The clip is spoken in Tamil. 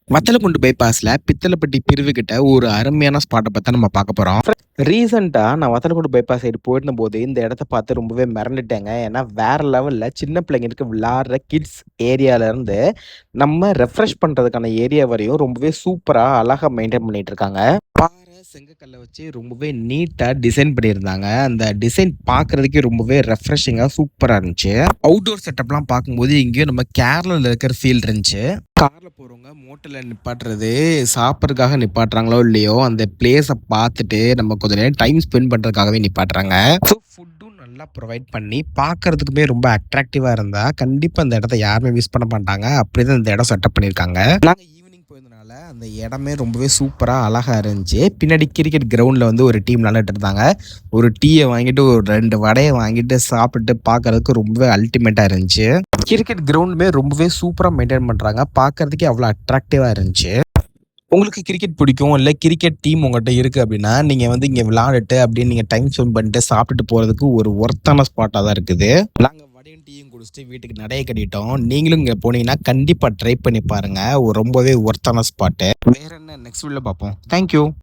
வத்தலக்குண்டு பைபாஸ்ல பித்தலப்பட்டி பிரிவு கிட்ட ஒரு அருமையான ஸ்பாட்ட பத்தி நம்ம பார்க்க போறோம். ரீசென்ட்டா நான் வத்தலக்குண்டு பைபாஸ் சைடு போயிருந்தபோது இந்த இடத்த பார்த்து ரொம்பவே மிரண்டுட்டேங்க. ஏன்னா வேற லெவல்ல சின்ன பிள்ளைங்களுக்கு விளையாடுற கிட்ஸ் ஏரியால இருந்து நம்ம ரெஃப்ரெஷ் பண்றதுக்கான ஏரியா வரையும் ரொம்பவே சூப்பரா அழகா மெயின்டெயின் பண்ணிட்டு இருக்காங்க. பாறை செங்கக்கல்ல வச்சு ரொம்பவே நீட்டா டிசைன் பண்ணியிருந்தாங்க. அந்த டிசைன் பார்க்கறதுக்கே ரொம்பவே ரெஃப்ரெஷிங்கா சூப்பரா இருந்துச்சு. அவுட்டோர் செட்டப்லாம் பார்க்கும்போது எங்கேயோ நம்ம கேரளால இருக்கிற ஃபீல் இருந்துச்சு. கார்ல போறவங்க மோட்டல்ல நிப்பாட்டுறது சாப்பிட்றதுக்காக நிப்பாட்டுறாங்களோ இல்லையோ, அந்த பிளேஸ பார்த்துட்டு நம்ம கொஞ்ச நேரம் டைம் ஸ்பெண்ட் பண்றதுக்காகவே நிப்பாட்டுறாங்க. ஸோ ஃபுட்டும் நல்லா ப்ரொவைட் பண்ணி பார்க்கறதுக்குமே ரொம்ப அட்ராக்டிவா இருந்தா கண்டிப்பா அந்த இடத்த யாருமே மிஸ் பண்ண மாட்டாங்க. அப்படிதான் இந்த இடம் செட்டப் பண்ணியிருக்காங்க. நாங்க ஈவினிங் போயிருந்தனால அந்த இடமே ரொம்பவே சூப்பரா அழகா இருந்துச்சு. பின்னாடி கிரிக்கெட் கிரவுண்ட்ல வந்து ஒரு டீம் விளையாண்டுட்டு இருந்தாங்க. ஒரு டீயை வாங்கிட்டு ஒரு 2 வடையை வாங்கிட்டு சாப்பிட்டு பார்க்கறதுக்கு ரொம்பவே அல்டிமேட்டா இருந்துச்சு. கிரிக்கெட் கிரவுண்டுமே ரொம்பவே சூப்பரா மெயின்டெயின் பண்றாங்க. பார்க்கறதுக்கே அவ்வளோ அட்ராக்டிவா இருந்துச்சு. உங்களுக்கு கிரிக்கெட் பிடிக்கும், இல்ல கிரிக்கெட் டீம் உங்கள்ட்ட இருக்கு அப்படின்னா, நீங்க வந்து இங்க விளையாண்டுட்டு அப்படியே நீங்க டைம் ஸ்பெண்ட் பண்ணிட்டு சாப்பிட்டுட்டு போறதுக்கு ஒரு ஒர்த்தான ஸ்பாட்டா தான் இருக்குது. நாங்க வடையும் டீயும் குடிச்சிட்டு வீட்டுக்கு நடைய கட்டிட்டோம். நீங்களும் இங்க போனீங்கன்னா கண்டிப்பா ட்ரை பண்ணி பாருங்க. ஒரு ரொம்பவே ஒர்த்தான ஸ்பாட்டு. வேற என்ன நெக்ஸ்ட் வீடியோல பார்ப்போம். Thank you.